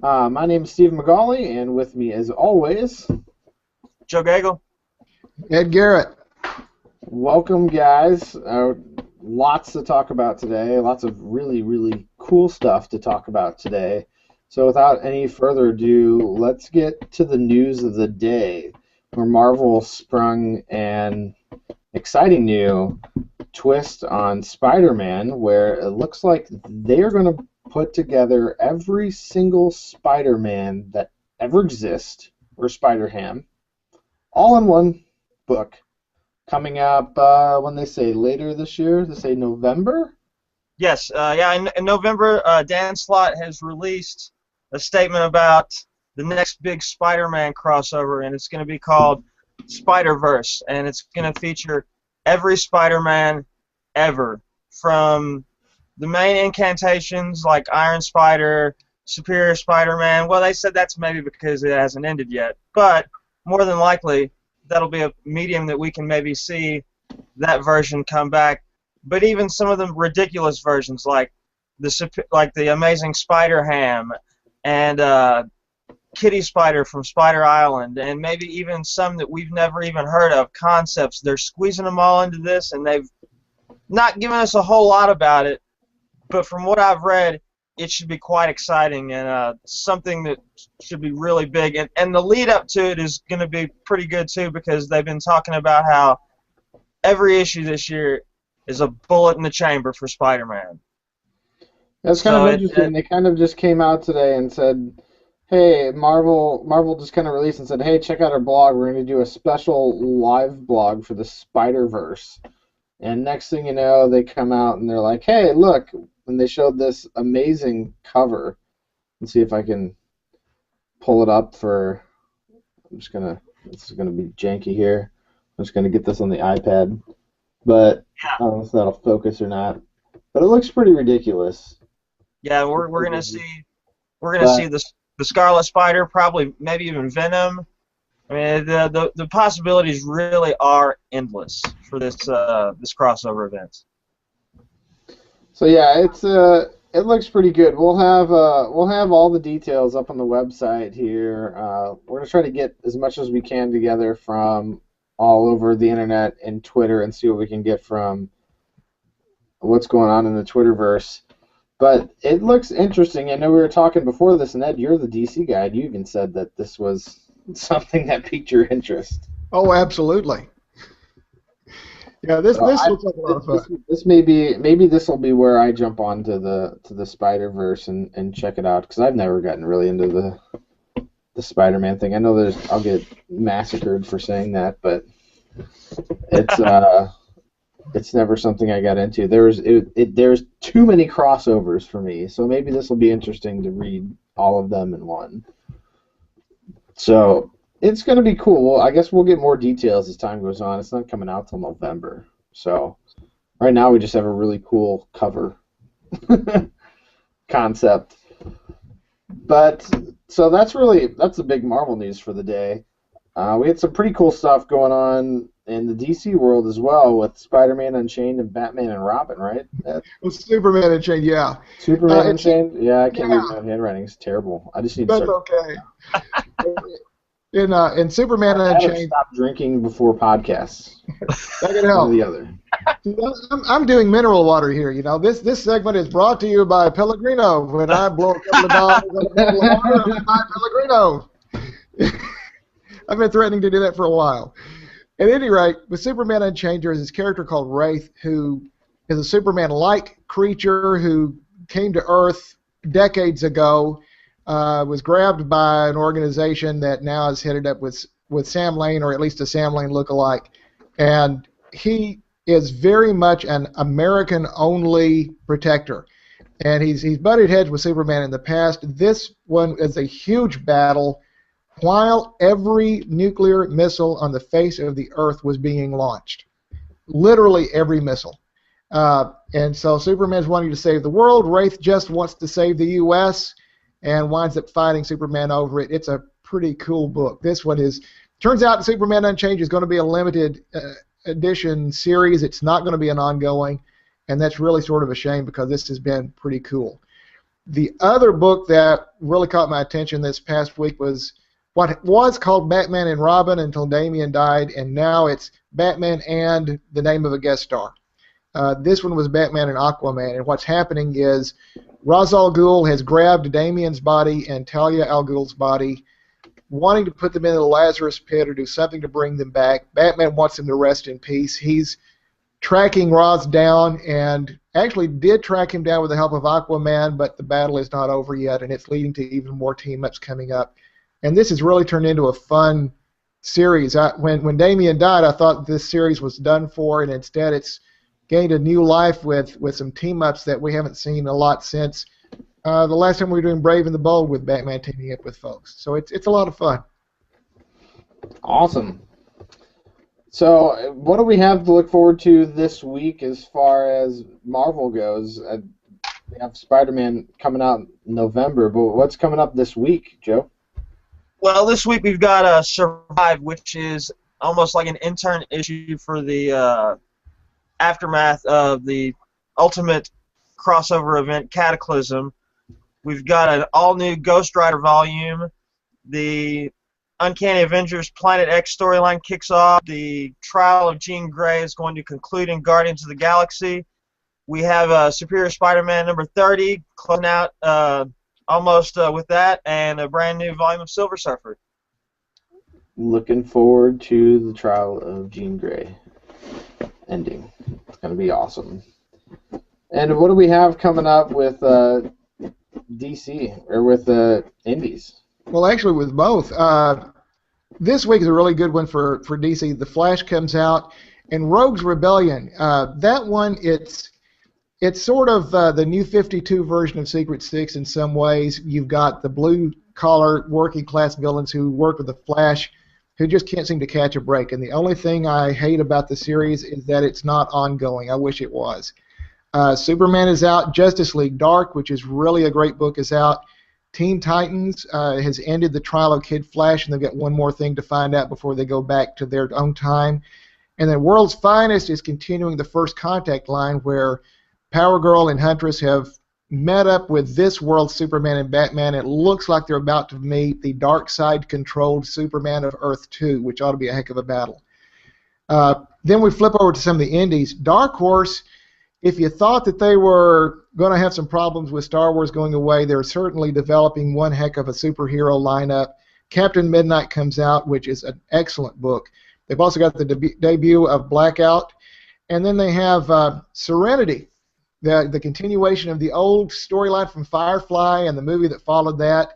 My name is Steve McGauley, and with me, as always, Joe Gagel. Ed Garrett. Welcome, guys. Lots to talk about today. Lots of really, really cool stuff to talk about today. So without any further ado, let's get to the news of the day, where Marvel sprung an exciting new twist on Spider-Man, where it looks like they are going to put together every single Spider-Man that ever exists, or Spider-Ham, all in one book. Coming up, when they say later this year, they say November? Yes, in November, Dan Slott has released a statement about the next big Spider-Man crossover, and it's going to be called SpiderVerse, and it's going to feature every Spider-Man ever, from the main incantations like Iron Spider, Superior Spider-Man. Well, they said that's maybe because it hasn't ended yet, but more than likely that'll be a medium that we can maybe see that version come back. But even some of the ridiculous versions, like the Amazing Spider-Ham and Kitty Spider from Spider Island, and maybe even some that we've never even heard of, concepts. They're squeezing them all into this, and they've not given us a whole lot about it. But from what I've read, it should be quite exciting and something that should be really big. And the lead up to it is going to be pretty good too, because they've been talking about how every issue this year is a bullet in the chamber for Spider-Man. That's kind of interesting. They kind of just came out today and said, hey, Marvel just kind of released and said, hey, check out our blog. We're going to do a special live blog for the Spider-Verse. And next thing you know, they come out and they're like, hey, look, and they showed this amazing cover. Let's see if I can pull it up for, this is going to be janky here. I'm just going to get this on the iPad. But I don't know if that'll focus or not. But it looks pretty ridiculous. Yeah, we're going to see the Scarlet Spider, probably maybe even Venom. I mean, the possibilities really are endless for this crossover event. So yeah, it looks pretty good. We'll have all the details up on the website here. We're gonna try to get as much as we can together from all over the internet and Twitter, and see what we can get from what's going on in the Twitterverse. But it looks interesting. I know we were talking before this, and Ed, you're the DC guy. You even said that this was something that piqued your interest. Oh, absolutely. Yeah, this looks like a lot of fun. This maybe this will be where I jump onto the Spider-Verse and check it out, because I've never gotten really into the Spider-Man thing. I know I'll get massacred for saying that, but it's never something I got into. There's too many crossovers for me, so maybe this will be interesting to read all of them in one. So it's going to be cool. Well, I guess we'll get more details as time goes on. It's not coming out till November. So right now we just have a really cool cover concept. But so that's the big Marvel news for the day. We had some pretty cool stuff going on in the DC world as well, with Spider-Man Unchained and Batman and Robin, right? Well, Superman Unchained, yeah. Superman Unchained? Yeah, I can't read my own handwriting. It's terrible. I just need to start. That's okay. In Superman Unchained, stop drinking before podcasts. That can help. One or the other. I'm doing mineral water here. You know, this segment is brought to you by Pellegrino. When I blow a couple of dollars on a bottle of water, I buy Pellegrino. I've been threatening to do that for a while. At any rate, with Superman Unchained, there's this character called Wraith, who is a Superman-like creature who came to Earth decades ago. Was grabbed by an organization that now is headed up with Sam Lane, or at least a Sam Lane lookalike, and he is very much an American-only protector, and he's butted heads with Superman in the past. This one is a huge battle while every nuclear missile on the face of the Earth was being launched, literally every missile. And so Superman's wanting to save the world. Wraith just wants to save the U.S. and winds up fighting Superman over it. It's a pretty cool book. This one turns out Superman Unchained is going to be a limited edition series. It's not going to be an ongoing, and that's really sort of a shame, because this has been pretty cool. The other book that really caught my attention this past week was what was called Batman and Robin until Damian died, and now it's Batman and the name of a guest star. This one was Batman and Aquaman, and what's happening is Ra's al Ghul has grabbed Damian's body and Talia al Ghul's body, wanting to put them in the Lazarus pit or do something to bring them back. Batman wants them to rest in peace. He's tracking Ra's down, and actually did track him down with the help of Aquaman, but the battle is not over yet, and it's leading to even more team-ups coming up. And this has really turned into a fun series. When Damian died, I thought this series was done for, and instead it's gained a new life with some team-ups that we haven't seen a lot since the last time we were doing Brave and the Bold with Batman teaming up with folks. So it's a lot of fun. Awesome. So, what do we have to look forward to this week as far as Marvel goes? We have Spider-Man coming out in November, but what's coming up this week, Joe? Well, this week we've got Survive, which is almost like an intern issue for the aftermath of the Ultimate crossover event Cataclysm. We've got an all-new Ghost Rider volume. The Uncanny Avengers Planet X storyline kicks off. The trial of Jean Grey is going to conclude in Guardians of the Galaxy. We have Superior Spider-Man number 30 closing out almost with that, and a brand new volume of Silver Surfer. Looking forward to the trial of Jean Grey ending. It's going to be awesome. And what do we have coming up with DC, or with Indies? Well, actually, with both. This week is a really good one for DC. The Flash comes out, and Rogue's Rebellion. That one, it's sort of the new 52 version of Secret Six in some ways. You've got the blue-collar, working-class villains who work with the Flash, who just can't seem to catch a break. And the only thing I hate about the series is that it's not ongoing. I wish it was. Superman is out. Justice League Dark, which is really a great book, is out. Teen Titans has ended the trial of Kid Flash, and they've got one more thing to find out before they go back to their own time. And then World's Finest is continuing the First Contact line, where Power Girl and Huntress have met up with this world's Superman and Batman. It looks like they're about to meet the dark side-controlled Superman of Earth 2, which ought to be a heck of a battle. Then we flip over to some of the indies. Dark Horse, if you thought that they were going to have some problems with Star Wars going away, they're certainly developing one heck of a superhero lineup. Captain Midnight comes out, which is an excellent book. They've also got the debut of Blackout. And then they have Serenity, the continuation of the old storyline from Firefly and the movie that followed that.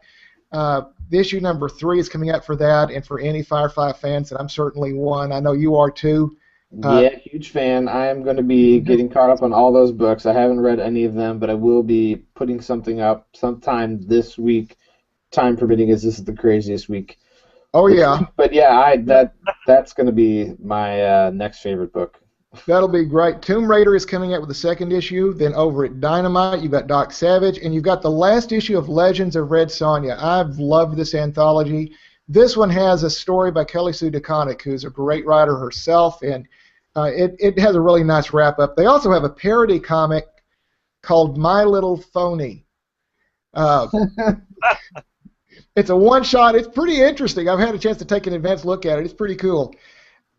Issue number 3 is coming out for that, and for any Firefly fans, and I'm certainly one. I know you are too. Yeah, huge fan. I am going to be getting caught up on all those books. I haven't read any of them, but I will be putting something up sometime this week, time permitting, as this is the craziest week. Oh yeah. But yeah, that's going to be my next favorite book. That'll be great. Tomb Raider is coming out with the 2nd issue. Then over at Dynamite, you've got Doc Savage, and you've got the last issue of Legends of Red Sonja. I've loved this anthology. This one has a story by Kelly Sue DeConnick, who's a great writer herself, and it has a really nice wrap-up. They also have a parody comic called My Little Phony. It's a one-shot. It's pretty interesting. I've had a chance to take an advanced look at it. It's pretty cool.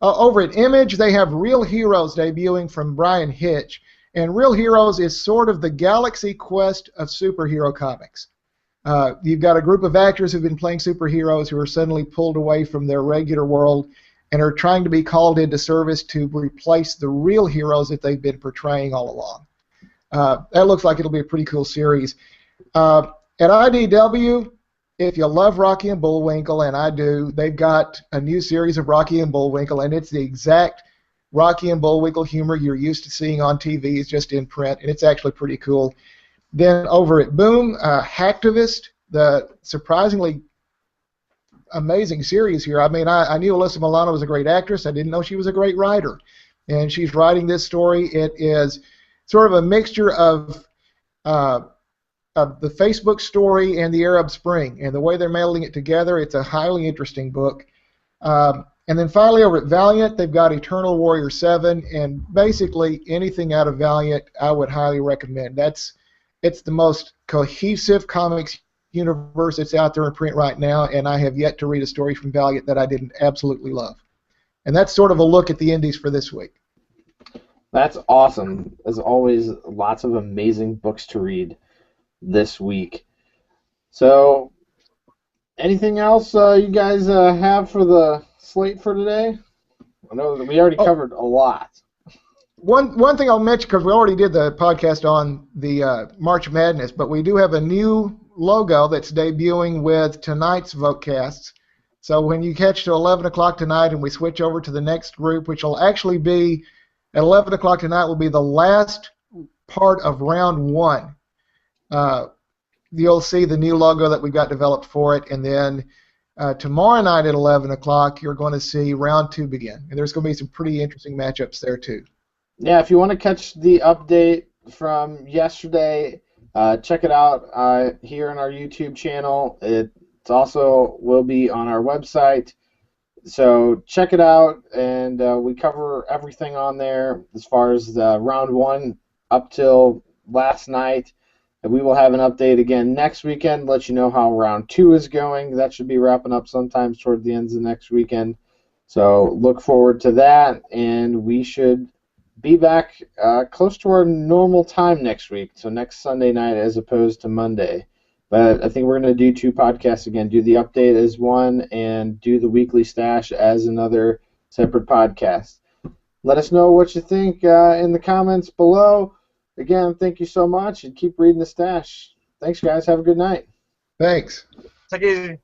Over at Image, they have Real Heroes debuting from Brian Hitch, and Real Heroes is sort of the Galaxy Quest of superhero comics. You've got a group of actors who've been playing superheroes who are suddenly pulled away from their regular world and are trying to be called into service to replace the real heroes that they've been portraying all along. That looks like it'll be a pretty cool series. At IDW, if you love Rocky and Bullwinkle, and I do, they've got a new series of Rocky and Bullwinkle, and it's the exact Rocky and Bullwinkle humor you're used to seeing on TV. It's just in print, and it's actually pretty cool. Then over at Boom, Hacktivist, the surprisingly amazing series here. I mean, I knew Alyssa Milano was a great actress. I didn't know she was a great writer. And she's writing this story. It is sort of a mixture of the Facebook story and the Arab Spring, and the way they're melding it together, it's a highly interesting book. And then finally over at Valiant, they've got Eternal Warrior 7, and basically anything out of Valiant I would highly recommend. It's the most cohesive comics universe that's out there in print right now, and I have yet to read a story from Valiant that I didn't absolutely love. And that's sort of a look at the indies for this week. That's awesome. As always, lots of amazing books to read this week. So, anything else you guys have for the slate for today? I know that we already covered a lot. One thing I'll mention, because we already did the podcast on the March Madness, but we do have a new logo that's debuting with tonight's Votecasts. So when you catch to 11 o'clock tonight and we switch over to the next group, which will actually be at 11 o'clock tonight, will be the last part of round one. You'll see the new logo that we got developed for it, and then tomorrow night at 11 o'clock, you're going to see round two begin. And there's going to be some pretty interesting matchups there, too. Yeah, if you want to catch the update from yesterday, check it out here on our YouTube channel. It also will be on our website. So check it out, and we cover everything on there as far as round one up till last night. And we will have an update again next weekend, let you know how round two is going. That should be wrapping up sometimes toward the end of next weekend. So look forward to that, and we should be back close to our normal time next week, so next Sunday night as opposed to Monday. But I think we're going to do two podcasts again, do the update as one and do the weekly stash as another separate podcast. Let us know what you think in the comments below. Again, thank you so much, and keep reading the stash. Thanks, guys. Have a good night. Thanks. Take it easy.